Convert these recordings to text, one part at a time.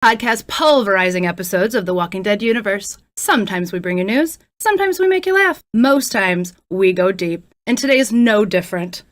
podcast pulverizing episodes of the Walking Dead universe. Sometimes we bring you news, sometimes we make you laugh, most times we go deep, and today is no different.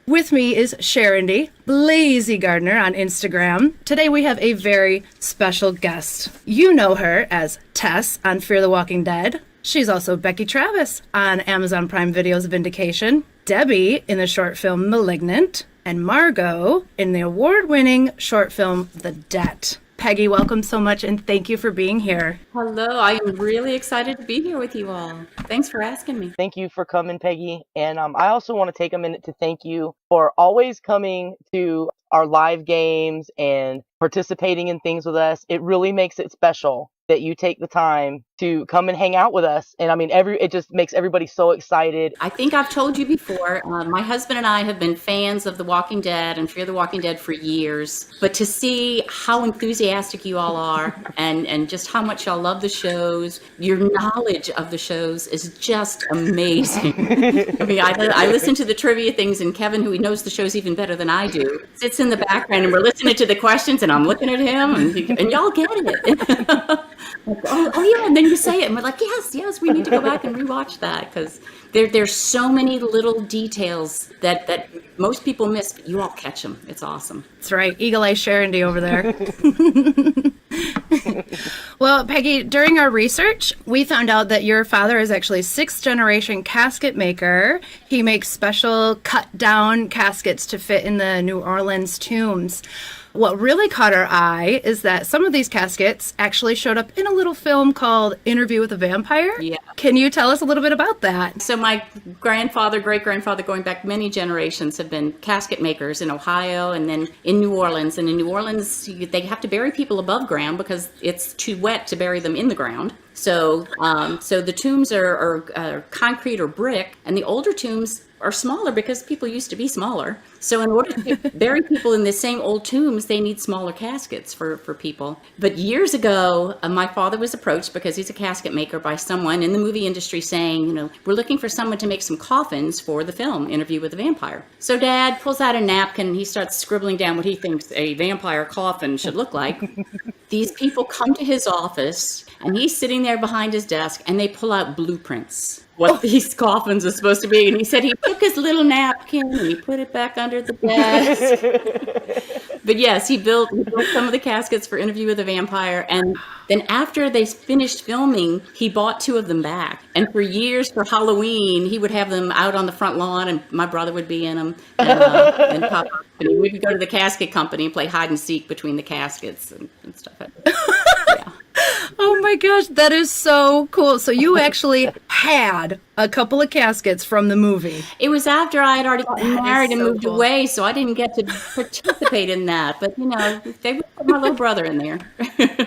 With me is Sharondy, Lazy Gardener on Instagram. Today we have a very special guest. You know her as Tess on Fear the Walking Dead. She's also Becky Travis on Amazon Prime Video's Vindication, Debbie in the short film Malignant, and Margot in the award-winning short film The Debt. Peggy, welcome so much, and thank you for being here. Hello, I am really excited to be here with you all. Thanks for asking me. Thank you for coming, Peggy. And I also want to take a minute to thank you for always coming to our live games and participating in things with us. It really makes it special that you take the time to come and hang out with us. And I mean, it just makes everybody so excited. I think I've told you before, my husband and I have been fans of The Walking Dead and Fear the Walking Dead for years. But to see how enthusiastic you all are and just how much y'all love the shows, your knowledge of the shows is just amazing. I mean, I listen to the trivia things, and Kevin, who knows the shows even better than I do, sits in the background and we're listening to the questions and I'm looking at him and y'all get it. Like, oh yeah, and then you say it and we're like, yes, we need to go back and rewatch that, because there's so many little details that most people miss, but you all catch them. It's awesome. That's right, Eagle Eye Sharondy over there. Well, Peggy, during our research, we found out that your father is actually a sixth-generation casket maker. He makes special cut-down caskets to fit in the New Orleans tombs. What really caught our eye is that some of these caskets actually showed up in a little film called Interview with a Vampire. Yeah. Can you tell us a little bit about that? So my grandfather, great-grandfather, going back many generations, have been casket makers in Ohio and then in New Orleans. And in New Orleans, they have to bury people above ground because it's too wet to bury them in the ground. So the tombs are concrete or brick, and the older tombs are smaller because people used to be smaller. So in order to bury people in the same old tombs, they need smaller caskets for people. But years ago, my father was approached, because he's a casket maker, by someone in the movie industry saying, we're looking for someone to make some coffins for the film Interview with a Vampire. So Dad pulls out a napkin and he starts scribbling down what he thinks a vampire coffin should look like. These people come to his office and he's sitting there behind his desk and they pull out blueprints what these coffins are supposed to be. And he said he took his little napkin and he put it back under the desk. But yes, he built some of the caskets for Interview with a Vampire. And then after they finished filming, he bought two of them back. And for years, for Halloween, he would have them out on the front lawn, and my brother would be in them. And Papa, and we could go to the casket company and play hide and seek between the caskets and stuff like that. Yeah. Oh my gosh, that is so cool. So you actually had a couple of caskets from the movie. It was after I had already gotten married and moved cool. away, so I didn't get to participate in that. But, they would put my little brother in there.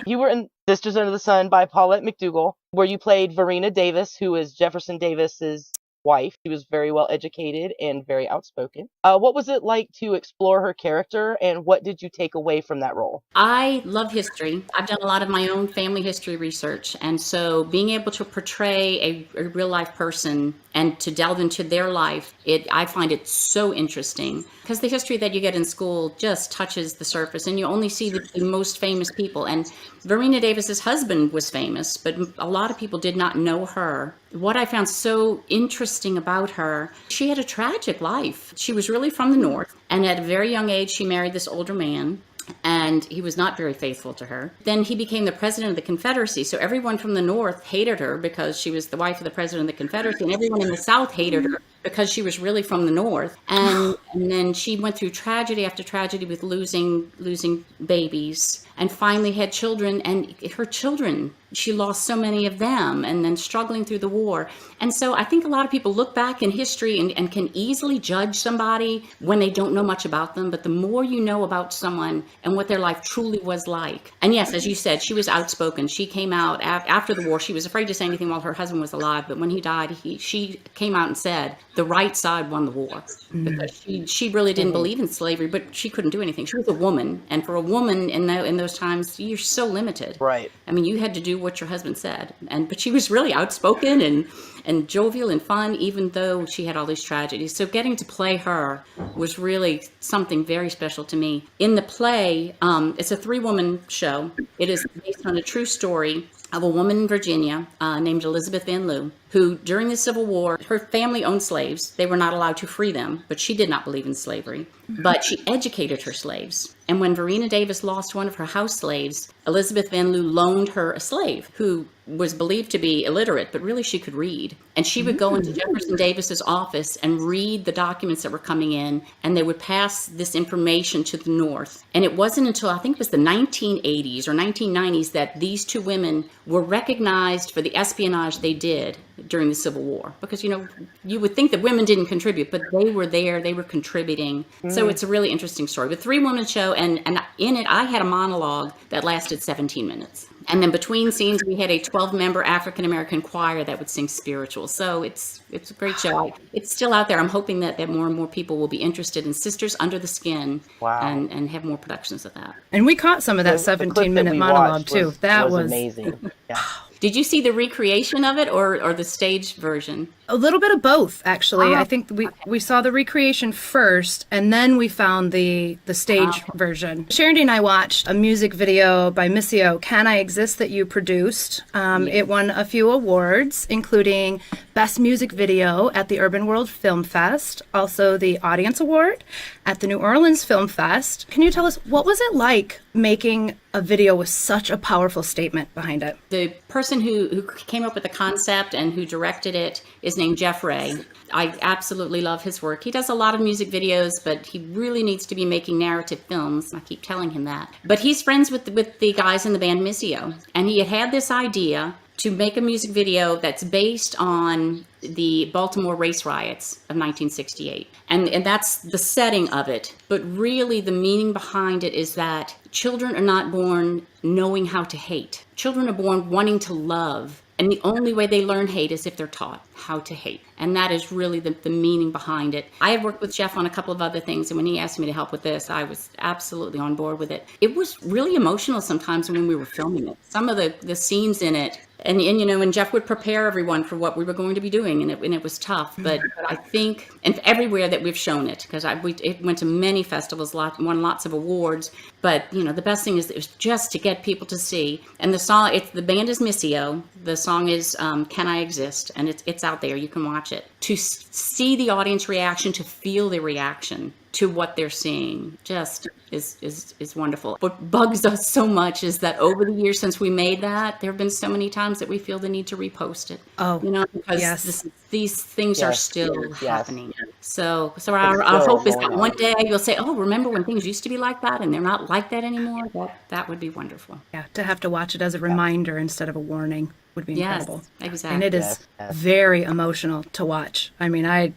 You were in Sisters Under the Sun by Paulette McDougall, where you played Verena Davis, who is Jefferson Davis's wife. She was very well educated and very outspoken. What was it like to explore her character, and what did you take away from that role? I love history. I've done a lot of my own family history research. And so being able to portray a real life person and to delve into their life, I find it so interesting, because the history that you get in school just touches the surface and you only see the most famous people. And Verena Davis's husband was famous, but a lot of people did not know her. What I found so interesting about her, she had a tragic life. She was really from the North, and at a very young age, she married this older man, and he was not very faithful to her. Then he became the president of the Confederacy, so everyone from the North hated her because she was the wife of the president of the Confederacy, and everyone in the South hated her because she was really from the North. And then she went through tragedy after tragedy with losing babies, and finally had children, and her children, she lost so many of them, and then struggling through the war. And so I think a lot of people look back in history and can easily judge somebody when they don't know much about them. But the more you know about someone and what their life truly was like. And yes, as you said, she was outspoken. She came out after the war. She was afraid to say anything while her husband was alive. But when he died, she came out and said, the right side won the war, because she really didn't believe in slavery, but she couldn't do anything. She was a woman, and for a woman in those times, you're so limited. Right. I mean, you had to do what your husband said, but she was really outspoken and jovial and fun, even though she had all these tragedies. So getting to play her was really something very special to me. In the play, it's a 3-woman show. It is based on a true story of a woman in Virginia named Elizabeth Van Lew, who during the Civil War, her family owned slaves. They were not allowed to free them, but she did not believe in slavery. But she educated her slaves. And when Verena Davis lost one of her house slaves, Elizabeth Van Lew loaned her a slave who was believed to be illiterate, but really she could read. And she would go into Jefferson Davis's office and read the documents that were coming in, and they would pass this information to the North. And it wasn't until I think it was the 1980s or 1990s that these 2 women were recognized for the espionage they did during the Civil War. Because, you would think that women didn't contribute, but they were there, they were contributing. So it's a really interesting story. But 3-woman show, and in it, I had a monologue that lasted 17 minutes. And then between scenes, we had a 12-member African-American choir that would sing spirituals. So it's a great show. It's still out there. I'm hoping that more and more people will be interested in Sisters Under the Skin. Wow. And have more productions of that. And we caught some of that 17-minute monologue, too. That was amazing. Yeah. Did you see the recreation of it or the stage version? a little bit of both, actually. I think we saw the recreation first, and then we found the stage version. Sharon and I watched a music video by Missio, Can I Exist, that you produced. It won a few awards, including Best Music Video at the Urban World Film Fest, also the Audience Award at the New Orleans Film Fest. Can you tell us, what was it like making a video with such a powerful statement behind it? The person who came up with the concept and who directed it is named Jeff Ray. I absolutely love his work. He does a lot of music videos, but he really needs to be making narrative films. I keep telling him that. But he's friends with the guys in the band Missio, and he had this idea to make a music video that's based on the Baltimore race riots of 1968. And that's the setting of it. But really the meaning behind it is that children are not born knowing how to hate. Children are born wanting to love. And the only way they learn hate is if they're taught how to hate. And that is really the meaning behind it. I have worked with Jeff on a couple of other things, and when he asked me to help with this, I was absolutely on board with it. It was really emotional sometimes when we were filming it. Some of the scenes in it, and you know, and Jeff would prepare everyone for what we were going to be doing, and it was tough. But I think, and everywhere that we've shown it, because it went to many festivals, won lots of awards. But you know, the best thing is it was just to get people to see. And the song, the band is Missio. The song is "Can I Exist," and it's out there. You can watch it. To see the audience reaction, to feel the reaction to what they're seeing, just is wonderful. What bugs us so much is that over the years since we made that, there have been so many times that we feel the need to repost it. Oh, you know, because yes. These things are still yes. happening. So our hope is that one day you'll say, "Oh, remember when things used to be like that, and they're not like that anymore." That would be wonderful. Yeah, to have to watch it as a reminder instead of a warning would be incredible. Yes, exactly. And it is very emotional to watch. I mean, I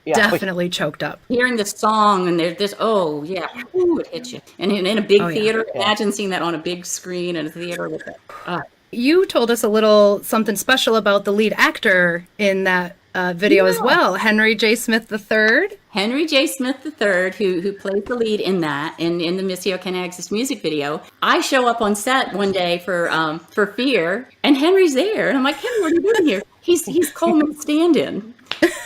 definitely choked up. Hearing the song and there's ooh, it hits you. And in a big theater, imagine seeing that on a big screen in a theater with it. You told us a little something special about the lead actor in that video as well, Henry J. Smith III. Henry J. Smith III, who played the lead in that, in the Missio Can I Exist music video. I show up on set one day for Fear, and Henry's there, and I'm like, Henry, what are you doing here? He's Coleman's stand-in.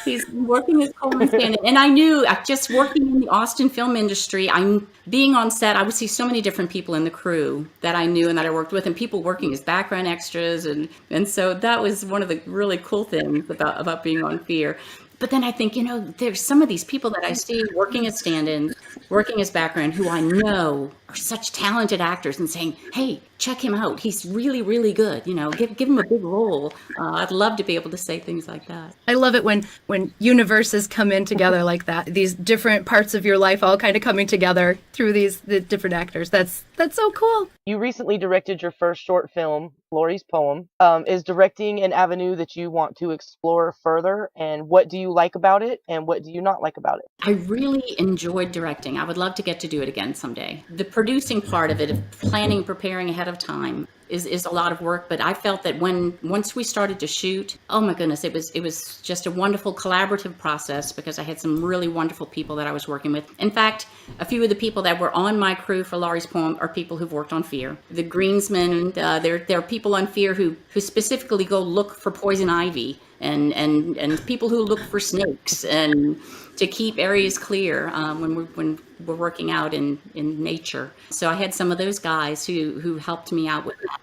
He's working as Coleman's stand-in. And I knew, just working in the Austin film industry, being on set, I would see so many different people in the crew that I knew and that I worked with, and people working as background extras. And so that was one of the really cool things about being on Fear. But then I think, you know, there's some of these people that I see working as stand-ins, working as background, who I know are such talented actors, and saying, hey, check him out. He's really, really good. You know, give him a big role. I'd love to be able to say things like that. I love it when universes come in together like that. These different parts of your life all kind of coming together through the different actors. That's so cool. You recently directed your first short film Lori's poem. Is directing an avenue that you want to explore further? And what do you like about it? And what do you not like about it? I really enjoyed directing. I would love to get to do it again someday. The producing part of it, of planning, preparing ahead of time, is a lot of work. But I felt that once we started to shoot, oh my goodness, it was just a wonderful collaborative process, because I had some really wonderful people that I was working with. In fact, a few of the people that were on my crew for Laurie's poem are people who've worked on Fear. The greensmen, there are people on Fear who specifically go look for poison ivy, and people who look for snakes, and to keep areas clear when we're working out in nature. So I had some of those guys who helped me out with that.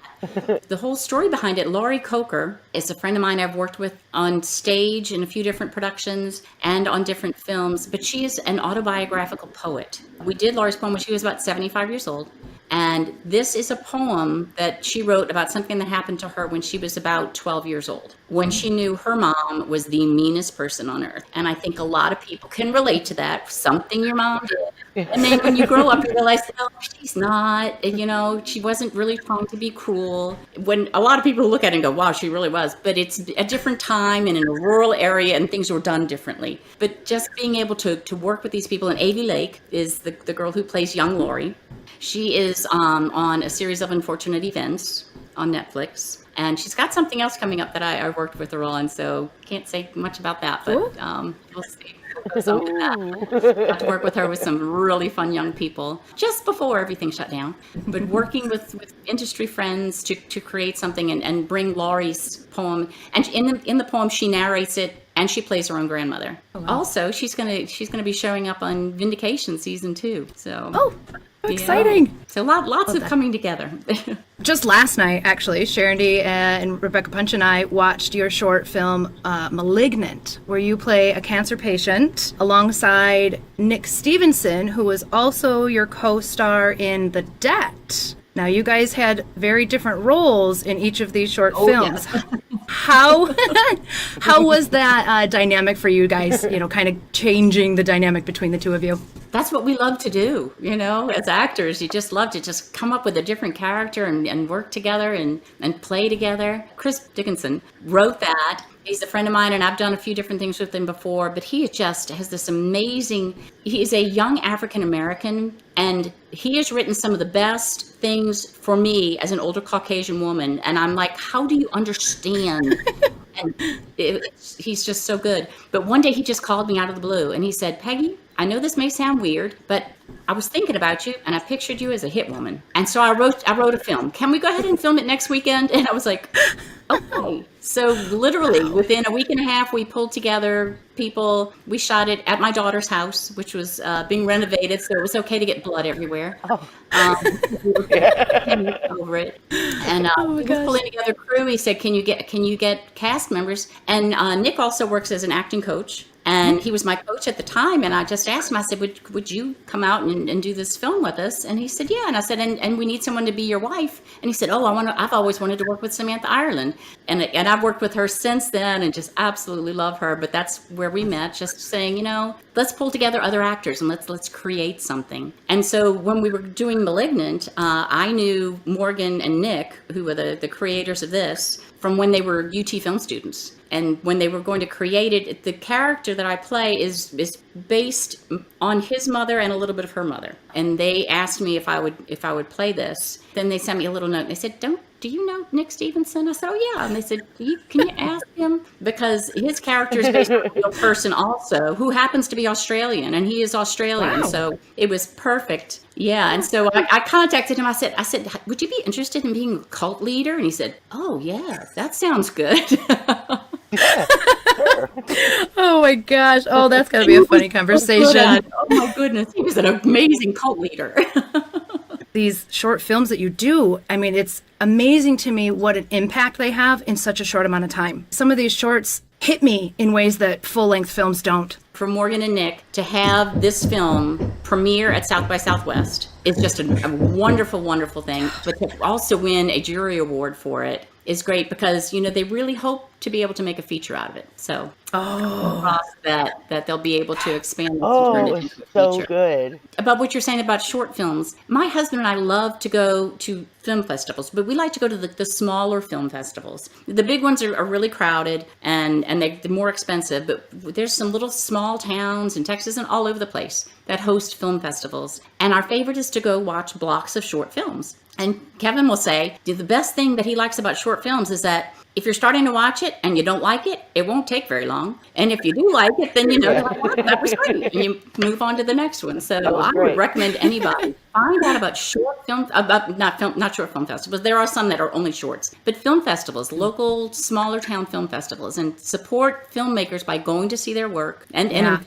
The whole story behind it, Laurie Coker is a friend of mine I've worked with on stage in a few different productions and on different films, but she is an autobiographical poet. We did Laurie's poem when she was about 75 years old. And this is a poem that she wrote about something that happened to her when she was about 12 years old, when she knew her mom was the meanest person on earth. And I think a lot of people can relate to that, something your mom did. And then when you grow up, you realize, oh, she's not, she wasn't really trying to be cruel. When a lot of people look at it and go, wow, she really was. But it's a different time and in a rural area, and things were done differently. But just being able to work with these people, and Avi Lake is the girl who plays young Laurie. She is on a series of unfortunate events on Netflix, and she's got something else coming up that I worked with her on, so can't say much about that, but we'll see. Got to work with her with some really fun young people just before everything shut down, but working with industry friends to create something and bring Laurie's poem. And in the poem, she narrates it, and she plays her own grandmother. Oh, wow. Also, she's gonna be showing up on Vindication season 2. So exciting! So lots of coming together. Just last night, actually, Sharon D. and Rebecca Punch and I watched your short film, Malignant, where you play a cancer patient alongside Nick Stevenson, who was also your co-star in The Debt. Now, you guys had very different roles in each of these short films. Yes. How was that dynamic for you guys, kind of changing the dynamic between the two of you? That's what we love to do, as actors. You just love to just come up with a different character and work together and play together. Chris Dickinson wrote that. He's a friend of mine, and I've done a few different things with him before, but he just has this amazing, he's a young African-American, and he has written some of the best things for me as an older Caucasian woman. And I'm like, how do you understand? And he's just so good. But one day he just called me out of the blue, and he said, Peggy, I know this may sound weird, but I was thinking about you, and I pictured you as a hit woman. And so I wrote a film. Can we go ahead and film it next weekend? And I was like, okay. So literally within a week and a half, we pulled together people. We shot it at my daughter's house, which was being renovated, so it was okay to get blood everywhere. Over it. And he was pulling together crew. He said, can you get cast members? And Nick also works as an acting coach. And he was my coach at the time, and I just asked him, I said, would you come out and do this film with us? And he said, yeah. And I said, and we need someone to be your wife. And he said, oh, I've always wanted to work with Samantha Ireland. And I've worked with her since then and just absolutely love her. But that's where we met, just saying, let's pull together other actors and let's create something. And so when we were doing Malignant, I knew Morgan and Nick, who were the creators of this, from when they were UT film students. And when they were going to create it, the character that I play is based on his mother and a little bit of her mother. And they asked me if I would play this. Then they sent me a little note. And they said, do you know Nick Stevenson? I said, oh, yeah. And they said, can you ask him? Because his character is based on a real person also, who happens to be Australian, and he is Australian. Wow. So it was perfect. Yeah. And so I contacted him. I said, would you be interested in being a cult leader? And he said, oh, yeah, that sounds good. Yeah, sure. Oh my gosh. Oh, that's got to be a funny conversation. Oh my goodness. He was an amazing cult leader. These short films that you do, I mean, it's amazing to me what an impact they have in such a short amount of time. Some of these shorts hit me in ways that full-length films don't. For Morgan and Nick to have this film premiere at South by Southwest is just a wonderful, wonderful thing. But to also win a jury award for it is great, because they really hope to be able to make a feature out of it. So Oh, that they'll be able to expand this and turn Oh, it it's into a so feature. good. About what you're saying about short films, my husband and I love to go to film festivals, but we like to go to the smaller film festivals. The big ones are really crowded and they're more expensive, but there's some little small towns in Texas and all over the place that host film festivals. And our favorite is to go watch blocks of short films. And Kevin will say the best thing that he likes about short films is that if you're starting to watch it and you don't like it, it won't take very long. And if you do like it, then you know, you're like, "Wow, that was great." And you move on to the next one. So was I great. would recommend anybody find out about short film, about not short film festivals. There are some that are only shorts, but film festivals, local smaller town film festivals, and support filmmakers by going to see their work. Yeah.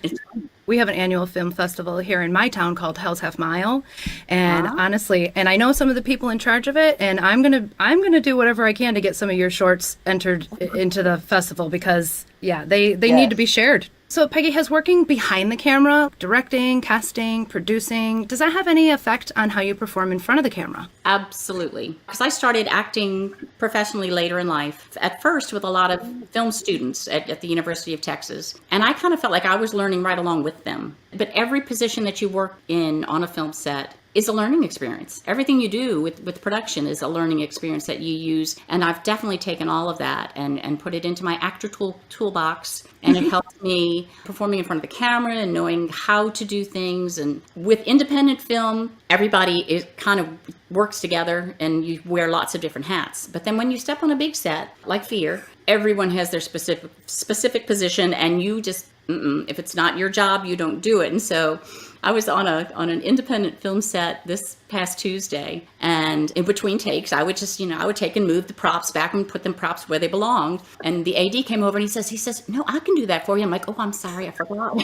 We have an annual film festival here in my town called Hell's Half Mile, and honestly, and I know some of the people in charge of it, and I'm gonna do whatever I can to get some of your shorts entered into the festival because they need to be shared. So Peggy, has working behind the camera, directing, casting, producing, does that have any effect on how you perform in front of the camera? Absolutely. Because I started acting professionally later in life, at first with a lot of film students at the University of Texas. And I kind of felt like I was learning right along with them. But every position that you work in on a film set is a learning experience. Everything you do with production is a learning experience that you use. And I've definitely taken all of that and put it into my actor toolbox. And it helps me performing in front of the camera and knowing how to do things. And with independent film, everybody kind of works together and you wear lots of different hats. But then when you step on a big set, like Fear, everyone has their specific position, and you just, if it's not your job, you don't do it. And so I was on an independent film set this past Tuesday, and in between takes, I would just, I would take and move the props back and put them props where they belonged. And the AD came over and he says, "No, I can do that for you." I'm like, "Oh, I'm sorry, I forgot."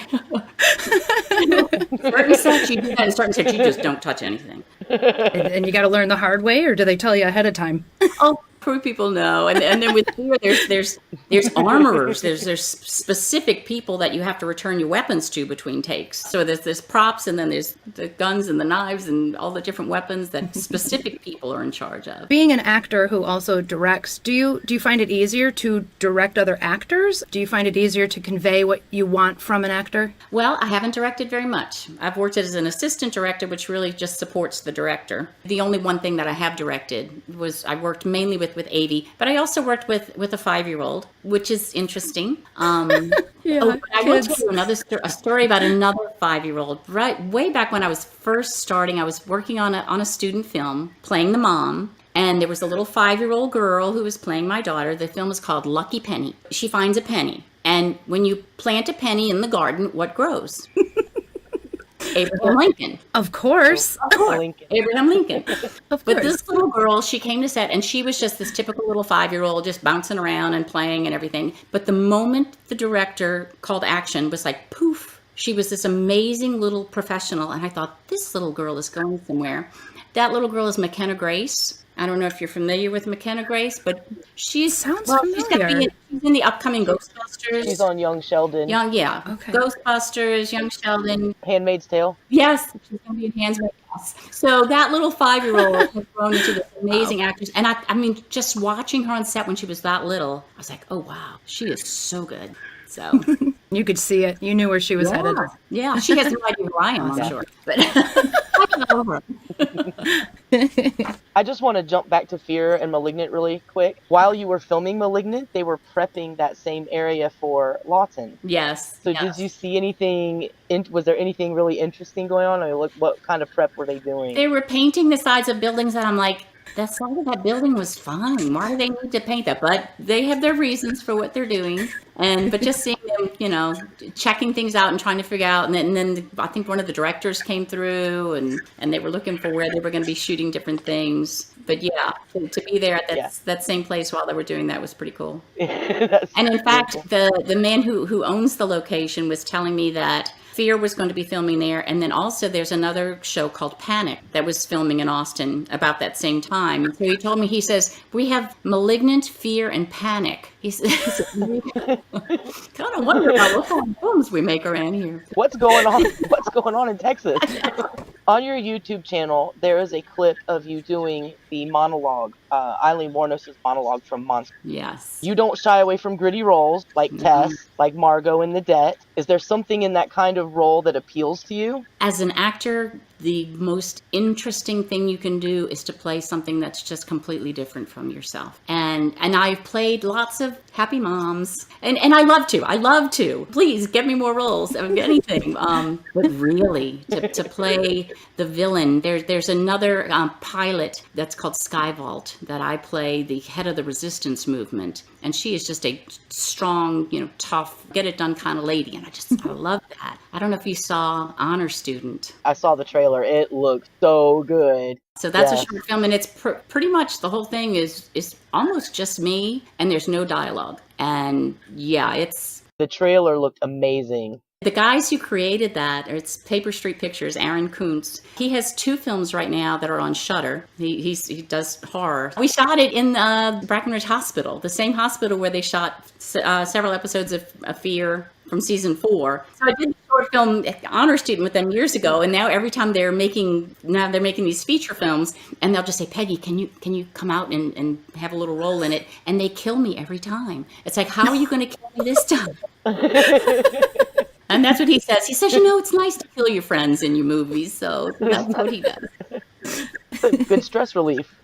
Certain sets you do that, and certain sets you just don't touch anything. And you got to learn the hard way, or do they tell you ahead of time? Oh, crew people know. And then with Fear, there's armorers. There's specific people that you have to return your weapons to between takes. So there's props, and then there's the guns and the knives and all the different weapons that specific people are in charge of. Being an actor who also directs, do you find it easier to direct other actors? Do you find it easier to convey what you want from an actor? Well, I haven't directed very much. I've worked as an assistant director, which really just supports the director. The only one thing that I have directed was I worked mainly with Avi, but I also worked with a 5-year-old, which is interesting. I will tell you a story about another 5-year-old. Right, way back when I was first starting, I was working on a student film, playing the mom. And there was a little 5-year-old girl who was playing my daughter. The film was called Lucky Penny. She finds a penny. And when you plant a penny in the garden, what grows? Abraham Lincoln. Of course. Abraham Lincoln. Of But course. this little girl, she came to set, and she was just this typical little 5-year-old, just bouncing around and playing and everything. But the moment the director called action was like, poof, she was this amazing little professional. And I thought, this little girl is going somewhere. That little girl is McKenna Grace. I don't know if you're familiar with McKenna Grace, but she's familiar. She's in the upcoming Ghostbusters. She's on Young Sheldon. Okay. Ghostbusters, Young Sheldon. Handmaid's Tale. Yes, she's going to be in Handmaid's Tale. So that little 5-year-old has grown into this amazing actress. And I mean, just watching her on set when she was that little, I was like, oh, wow, she is so good. So You could see it. You knew where she was headed. Yeah, she has no idea who I am, I'm sure. But I don't know her. I just want to jump back to Fear and Malignant really quick. While you were filming Malignant, they were prepping that same area for Lawton. Yes. So did you see anything, was there anything really interesting going on? Or what kind of prep were they doing? They were painting the sides of buildings that I'm like, that side of that building was fine. Why do they need to paint that? But they have their reasons for what they're doing. But just seeing them, checking things out and trying to figure out. And then I think one of the directors came through and they were looking for where they were going to be shooting different things. But yeah, to be there at that same place while they were doing that was pretty cool. And in fact, cool. the man who owns the location was telling me that Fear was going to be filming there. And then also there's another show called Panic that was filming in Austin about that same time. And so he told me, he says, we have Malignant, Fear, and Panic. He says, kind of wonder about what kind of films we make around here. What's going on? What's going on in Texas? On your YouTube channel, there is a clip of you doing the monologue, Eileen Warnos' monologue from Monster. Yes. You don't shy away from gritty roles like Tess, like Margot in The Debt. Is there something in that kind of role that appeals to you? As an actor, the most interesting thing you can do is to play something that's just completely different from yourself. And I've played lots of happy moms, and I love to. I love to. Please get me more roles of anything. But really, to play the villain, there's another pilot that's called Sky Vault that I play the head of the resistance movement, and she is just a strong, tough, get it done kind of lady, and I love that. I don't know if you saw Honor Student. I saw the trailer. It looks so good. So that's a short film, and it's pretty much the whole thing is almost just me, and there's no dialogue. And yeah, the trailer looked amazing. The guys who created that, it's Paper Street Pictures, Aaron Kuntz. He has 2 films right now that are on Shudder. He does horror. We shot it in Brackenridge Hospital, the same hospital where they shot several episodes of Fear from season 4. So I did a short film honor student with them years ago, and now every time they're making these feature films, and they'll just say, Peggy, can you come out and have a little role in it? And they kill me every time. It's like, how are you going to kill me this time? And that's what he says. He says, it's nice to kill your friends in your movies. So that's what he does. Good stress relief.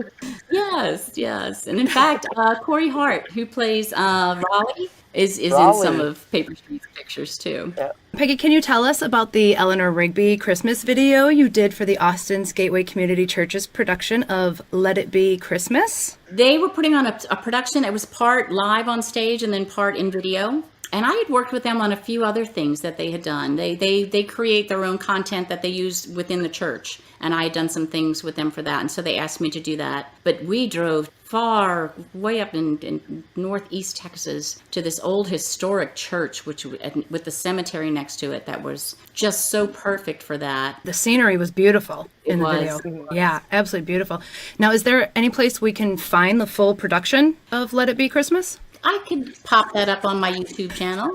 Yes. And in fact, Corey Hart, who plays Raleigh, is in some of Paper Street's pictures too. Yeah. Peggy, can you tell us about the Eleanor Rigby Christmas video you did for the Austin's Gateway Community Church's production of Let It Be Christmas? They were putting on a production. It was part live on stage and then part in video. And I had worked with them on a few other things that they had done. They create their own content that they use within the church. And I had done some things with them for that. And so they asked me to do that. But we drove far, way up in northeast Texas to this old historic church, with the cemetery next to it, that was just so perfect for that. The scenery was beautiful in the video. It was. Yeah, absolutely beautiful. Now, is there any place we can find the full production of Let It Be Christmas? I could pop that up on my YouTube channel.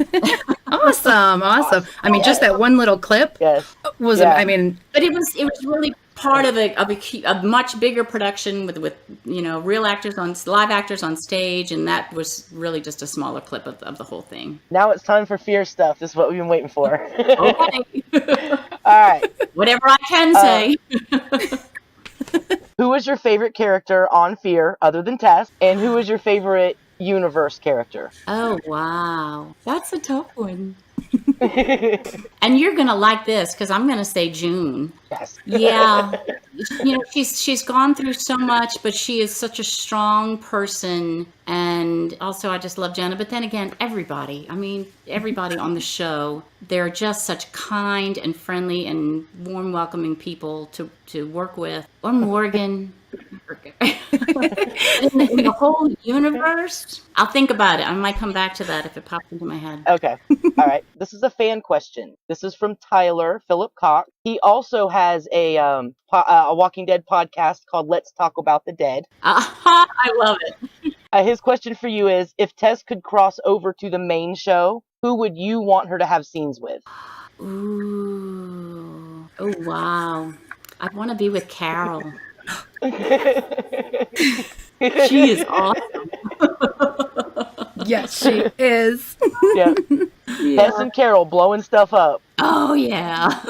Awesome. I mean, just that one little clip was, Yeah. But it was really part of a much bigger production with real actors live actors on stage, and that was really just a smaller clip of the whole thing. Now it's time for Fear stuff. This is what we've been waiting for. Okay. All right. Whatever I can say. Who is your favorite character on Fear other than Tess? And who is your favorite universe character? Oh, wow. That's a tough one. And you're going to like this because I'm going to say June. Yes. Yeah. She's gone through so much, but she is such a strong person. And also I just love Jenna. But then again, everybody on the show, they're just such kind and friendly and warm, welcoming people to work with. Or Morgan. in the whole universe, I'll think about it. I might come back to that if it pops into my head. Okay. All right. This is a fan question. This is from Tyler PhillipCox. He also has a Walking Dead podcast called Let's Talk About the Dead. I love it. His question for you is, if Tess could cross over to the main show, who would you want her to have scenes with? Ooh. Oh, wow. I'd want to be with Carol. She is awesome. Yes, she is. Yeah. Tess and Carol blowing stuff up. Oh, yeah.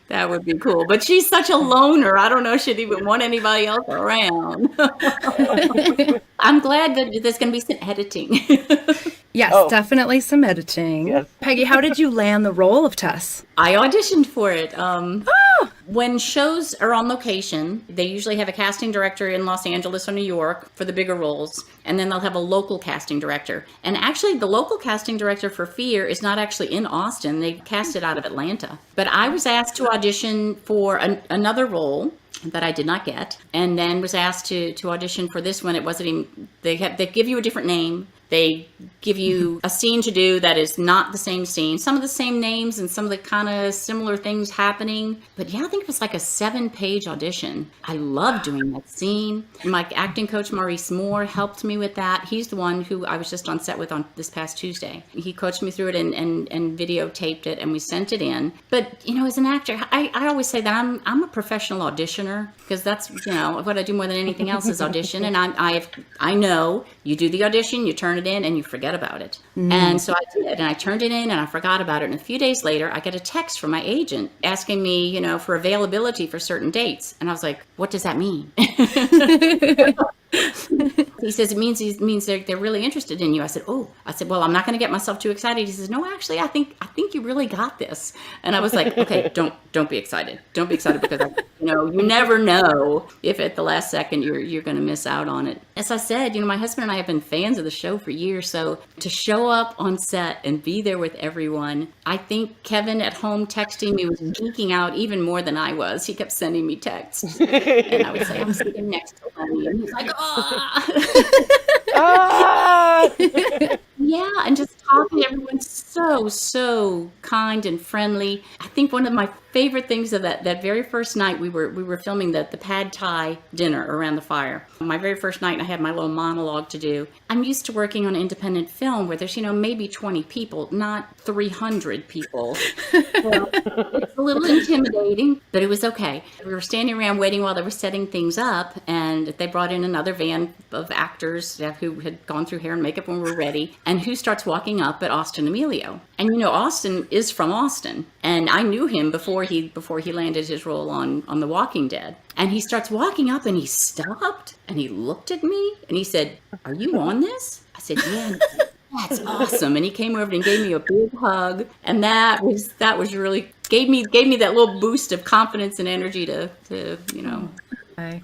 That would be cool. But she's such a loner. I don't know if she'd even want anybody else around. I'm glad that there's going to be some editing. Yes, definitely some editing. Yes. Peggy, how did you land the role of Tess? I auditioned for it. When shows are on location, they usually have a casting director in Los Angeles or New York for the bigger roles, and then they'll have a local casting director. And actually, the local casting director for Fear is not actually in Austin. They cast it out of Atlanta. But I was asked to audition for another role that I did not get, and then was asked to audition for this one. It wasn't even, they give you a different name, They give you a scene to do that is not the same scene. Some of the same names and some of the kind of similar things happening. But yeah, I think it was like a 7-page audition. I love doing that scene. And my acting coach, Maurice Moore, helped me with that. He's the one who I was just on set with on this past Tuesday. He coached me through it and videotaped it, and we sent it in. But, as an actor, I always say that I'm a professional auditioner, because that's, what I do more than anything else is audition. And I know you do the audition, you turn it in, and you forget about it. And so I did, and I turned it in, and I forgot about it. And a few days later, I get a text from my agent asking me, for availability for certain dates. And I was like, what does that mean? He says, it means they're really interested in you. I said, well, I'm not going to get myself too excited. He says, no, actually, I think you really got this. And I was like, okay, don't be excited. Don't be excited, because you never know if at the last second you're going to miss out on it. As I said, my husband and I have been fans of the show for years. So to show up on set and be there with everyone, I think Kevin at home texting me was geeking out even more than I was. He kept sending me texts, and I would say, I'm sitting next to Lenny, and he's like, yeah, and just talking to everyone, so kind and friendly. I think one of my favorite things of that very first night, we were filming the pad thai dinner around the fire. My very first night, I had my little monologue to do. I'm used to working on independent film where there's maybe 20 people, not 300 people. So it's a little intimidating, but it was okay. We were standing around waiting while they were setting things up, and they brought in another van of actors who had gone through hair and makeup and were ready. And who starts walking up but Austin Emilio. And Austin is from Austin, and I knew him before he landed his role on The Walking Dead. And he starts walking up, and he stopped, and he looked at me, and he said, "Are you on this?" I said, "Yeah." That's awesome. And he came over and gave me a big hug, and that was really gave me that little boost of confidence and energy to Okay.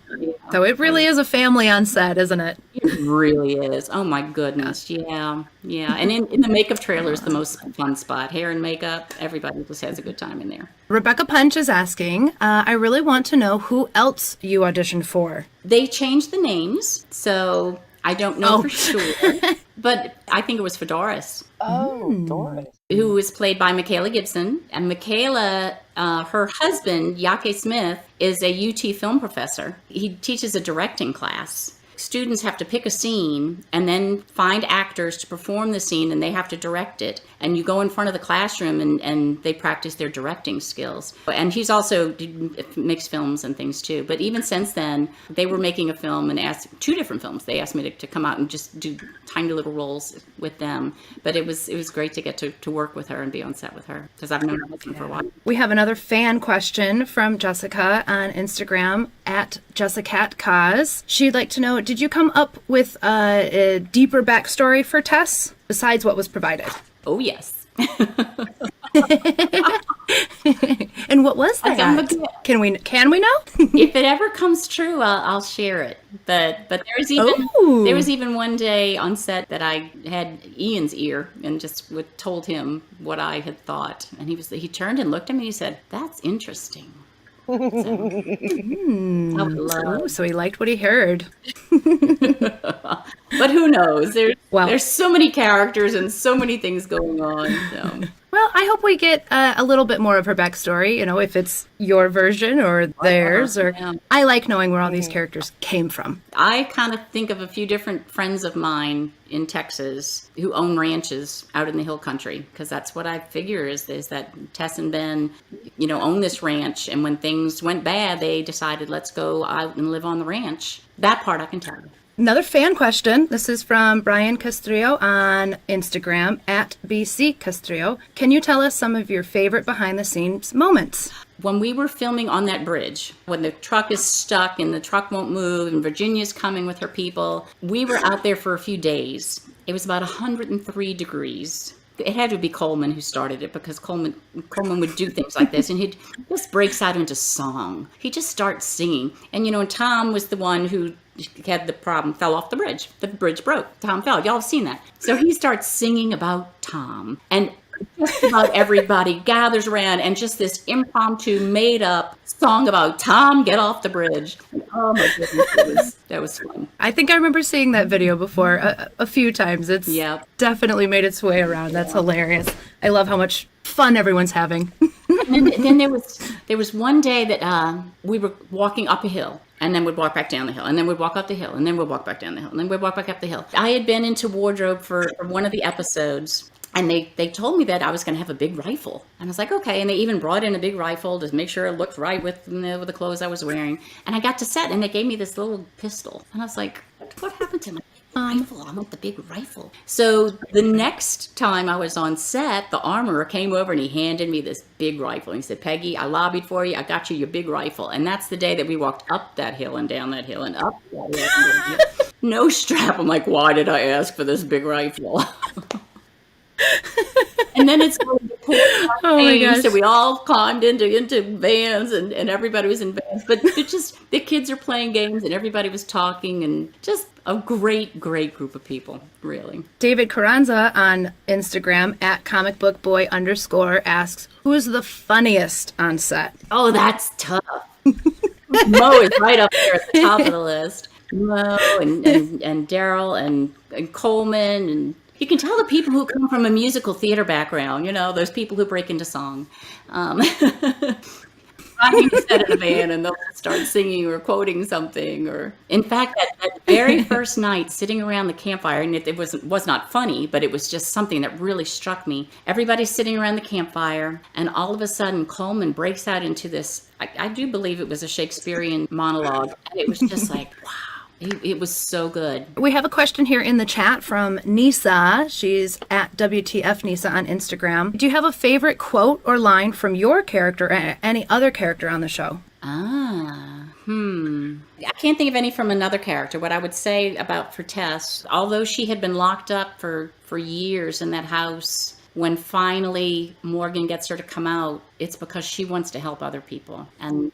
So it really is a family on set, isn't it? It really is. Oh my goodness. Yeah. And in the makeup trailer is the most fun spot. Hair and makeup, everybody just has a good time in there. Rebecca Punch is asking, I really want to know who else you auditioned for. They changed the names, so I don't know for sure. But I think it was for Doris. Oh, Doris. Who was played by Michaela Gibson. And Michaela, her husband, Yake Smith, is a UT film professor. He teaches a directing class. Students have to pick a scene and then find actors to perform the scene, and they have to direct it. And you go in front of the classroom and they practice their directing skills. And he's also mixed films and things too. But even since then, they were making a film and asked 2 different films. They asked me to come out and just do tiny little roles with them. But it was great to get to work with her and be on set with her, because I've known her husband for a while. We have another fan question from Jessica on Instagram at JessicaCause. She'd like to know, did you come up with a deeper backstory for Tess besides what was provided? Oh, yes. And what was that? Can we know? If it ever comes true, I'll share it. But there was even one day on set that I had Ian's ear and just told him what I had thought, and he turned and looked at me and he said, "That's interesting." So he liked what he heard. But who knows? There's so many characters and so many things going on. So. Well, I hope we get a little bit more of her backstory, if it's your version or theirs. I like knowing where all these characters came from. I kind of think of a few different friends of mine in Texas who own ranches out in the hill country, because that's what I figure is that Tess and Ben, own this ranch. And when things went bad, they decided, let's go out and live on the ranch. That part I can tell you. Another fan question. This is from Brian Castrillo on Instagram at BC Castrillo. Can you tell us some of your favorite behind-the-scenes moments? When we were filming on that bridge, when the truck is stuck and the truck won't move and Virginia's coming with her people, we were out there for a few days. It was about 103 degrees. It had to be Coleman who started it, because Coleman would do things like this, and he just breaks out into song. He just starts singing. And, Tom was the one who had the problem, fell off the bridge. The bridge broke. Tom fell. Y'all have seen that. So he starts singing about Tom. And just about everybody gathers around, and just this impromptu, made-up song about Tom, get off the bridge. Oh my goodness, that was fun. I think I remember seeing that video before a few times. It's Yep. definitely made its way around. That's hilarious. I love how much fun everyone's having. And then there was one day that we were walking up a hill, and then we'd walk back down the hill, and then we'd walk up the hill, and then we'd walk back down the hill, and then we'd walk back up the hill. I had been into wardrobe for one of the episodes, and they told me that I was going to have a big rifle. And I was like, okay. And they even brought in a big rifle to make sure it looked right with the clothes I was wearing. And I got to set, and they gave me this little pistol. And I was like, what happened to my rifle? I want the big rifle. So the next time I was on set, the armorer came over and he handed me this big rifle. And he said, Peggy, I lobbied for you. I got you your big rifle. And that's the day that we walked up that hill and down that hill and up that hill. And down that hill. No strap. I'm like, why did I ask for this big rifle? And then it's going to pour Oh my gosh. so we all climbed into vans, and everybody was in vans. But it's just the kids are playing games, and everybody was talking, and just a great group of people, really. David Carranza on Instagram at comicbookboy_ asks, who is the funniest on set? Oh, that's tough. Mo is right up there at the top of the list. Mo and Daryl and Coleman, and you can tell the people who come from a musical theater background, those people who break into song. Riding a set in a van, and they'll start singing or quoting something. Or, in fact, that very first night, sitting around the campfire, and it was not funny, but it was just something that really struck me. Everybody's sitting around the campfire, and all of a sudden, Coleman breaks out into this. I do believe it was a Shakespearean monologue, and it was just like, wow. It was so good. We have a question here in the chat from Nisa. She's at WTF Nisa on Instagram. Do you have a favorite quote or line from your character or any other character on the show? I can't think of any from another character. What I would say for Tess, although she had been locked up for years in that house, when finally Morgan gets her to come out, it's because she wants to help other people, and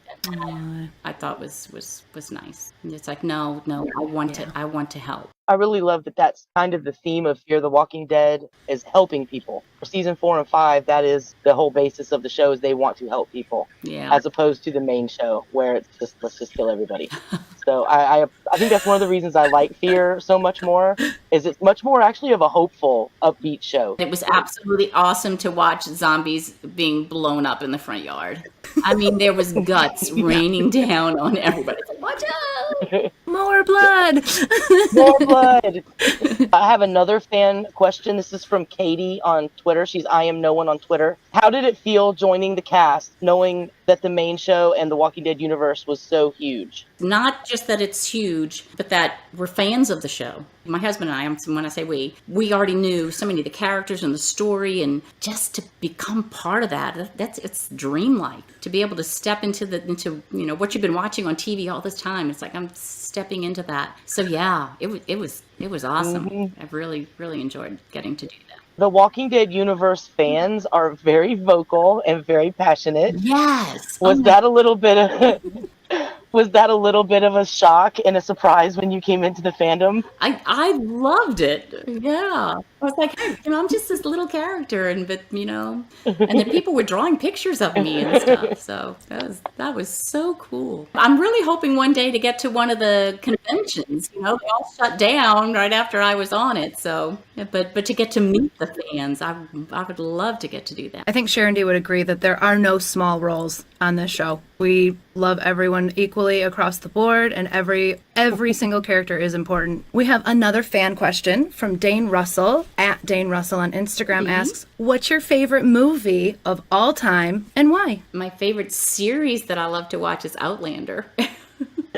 I thought was nice. And it's like, no, I want to help. I really love that that's kind of the theme of Fear the Walking Dead, is helping people. For season 4 and 5, that is the whole basis of the show, is they want to help people. Yeah. As opposed to the main show where it's just, let's just kill everybody. So I think that's one of the reasons I like Fear so much more, is it's much more actually of a hopeful, upbeat show. It was absolutely awesome to watch zombies being blown up in the front yard. I mean, there was guts raining down on everybody. Watch out! More blood! More blood! I have another fan question. This is from Katie on Twitter. She's I am no one on Twitter. How did it feel joining the cast, knowing that the main show and the Walking Dead universe was so huge? Not just that it's huge, but that we're fans of the show. My husband and I, when I say we already knew so many of the characters and the story, and just to become part of that, it's dreamlike to be able to step into what you've been watching on TV all this time. It's like I'm stepping into that. So yeah, it was awesome. Mm-hmm. I've really enjoyed getting to do that. The Walking Dead universe fans are very vocal and very passionate. Yes. Was that a little bit of a shock and a surprise when you came into the fandom? I loved it. Yeah. I was like, hey, I'm just this little character, and then people were drawing pictures of me and stuff. So that was so cool. I'm really hoping one day to get to one of the conventions. They all shut down right after I was on it. So, but to get to meet the fans, I would love to get to do that. I think Sharon D would agree that there are no small roles on this show. We love everyone equally across the board, and every single character is important. We have another fan question from Dane Russell at Dane Russell on Instagram. Asks, what's your favorite movie of all time and why? My favorite series that I love to watch is Outlander.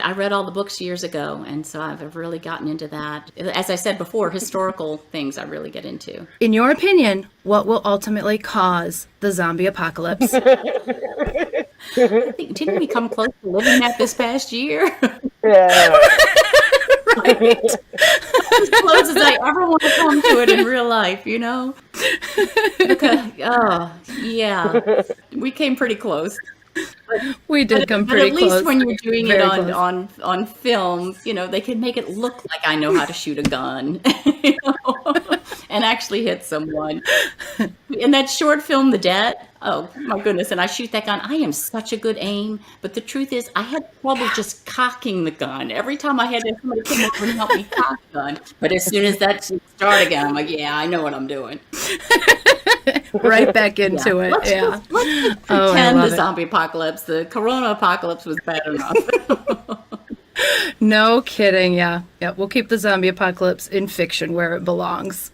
I read all the books years ago, and so I've really gotten into that. As I said before, historical things I really get into. In your opinion, what will ultimately cause the zombie apocalypse? Didn't we come close to living that this past year? Yeah. Right. As close as I ever want to come to it in real life, Because, yeah, we came pretty close. We did come pretty close. But at least when you're doing it Very on film, they can make it look like I know how to shoot a gun. and actually hit someone. In that short film, The Debt, oh my goodness, and I shoot that gun. I am such a good aim, but the truth is I had trouble just cocking the gun. Every time I had somebody come over and help me cock the gun. But as soon as that started again, I'm like, yeah, I know what I'm doing. Right back into it. Let's just pretend the zombie apocalypse, the corona apocalypse was bad enough. No kidding. Yeah. We'll keep the zombie apocalypse in fiction where it belongs.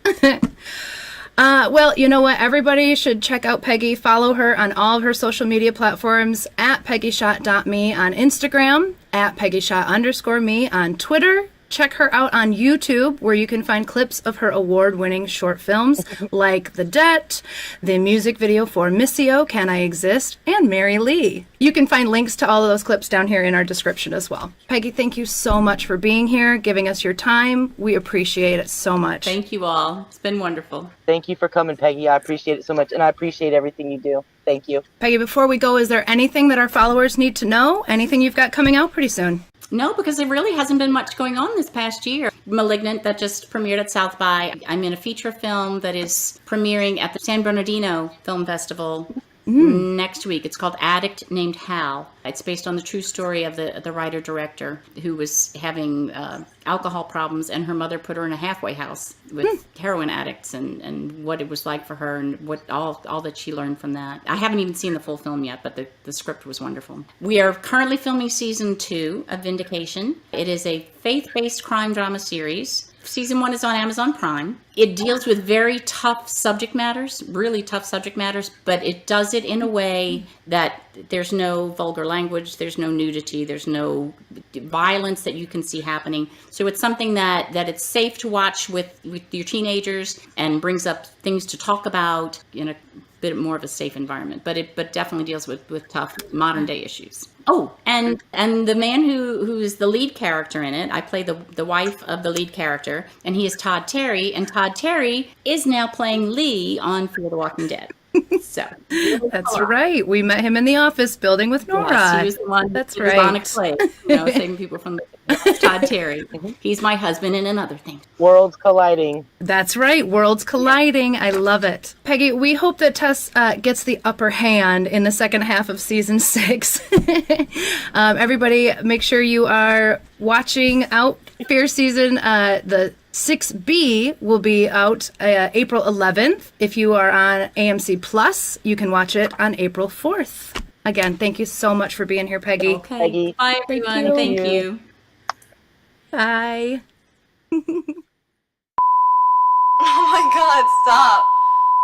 Well, you know what? Everybody should check out Peggy. Follow her on all of her social media platforms at PeggySchott.me on Instagram, at PeggySchott_me on Twitter. Check her out on YouTube, where you can find clips of her award-winning short films like The Debt, the music video for Missio, Can I Exist, and Mary Lee. You can find links to all of those clips down here in our description as well. Peggy, thank you so much for being here, giving us your time. We appreciate it so much. Thank you all. It's been wonderful. Thank you for coming, Peggy. I appreciate it so much, and I appreciate everything you do. Thank you. Peggy, before we go, is there anything that our followers need to know? Anything you've got coming out pretty soon? No, because there really hasn't been much going on this past year. Malignant, that just premiered at South by. I'm in a feature film that is premiering at the San Bernardino Film Festival next week. It's called Addict Named Hal. It's based on the true story of the writer-director who was having alcohol problems, and her mother put her in a halfway house with heroin addicts, and what it was like for her, and what all that she learned from that. I haven't even seen the full film yet, but the script was wonderful. We are currently filming season 2 of Vindication. It is a faith-based crime drama series. Season 1 is on Amazon Prime. It deals with very tough subject matters, really tough subject matters, but it does it in a way that there's no vulgar language, there's no nudity, there's no violence that you can see happening. So it's something that it's safe to watch with your teenagers, and brings up things to talk about in a bit more of a safe environment. But definitely deals with tough modern day issues. Oh, and the man who is the lead character in it, I play the wife of the lead character, and he is Todd Terry, and Todd Terry is now playing Lee on Fear the Walking Dead. So that's right. We met him in the office building with Nora. Yes, he was the one. That's right. right. Saving people from Todd Terry. He's my husband in another thing. Worlds colliding. That's right. Worlds colliding. I love it. Peggy, we hope that Tess gets the upper hand in the second half of season 6. Everybody, make sure you are watching out Fear season. The 6B will be out April 11th. If you are on AMC Plus, you can watch it on April 4th. Again, thank you so much for being here, Peggy. Okay. Peggy. Bye, everyone. Thank you. Bye. Oh my God, stop.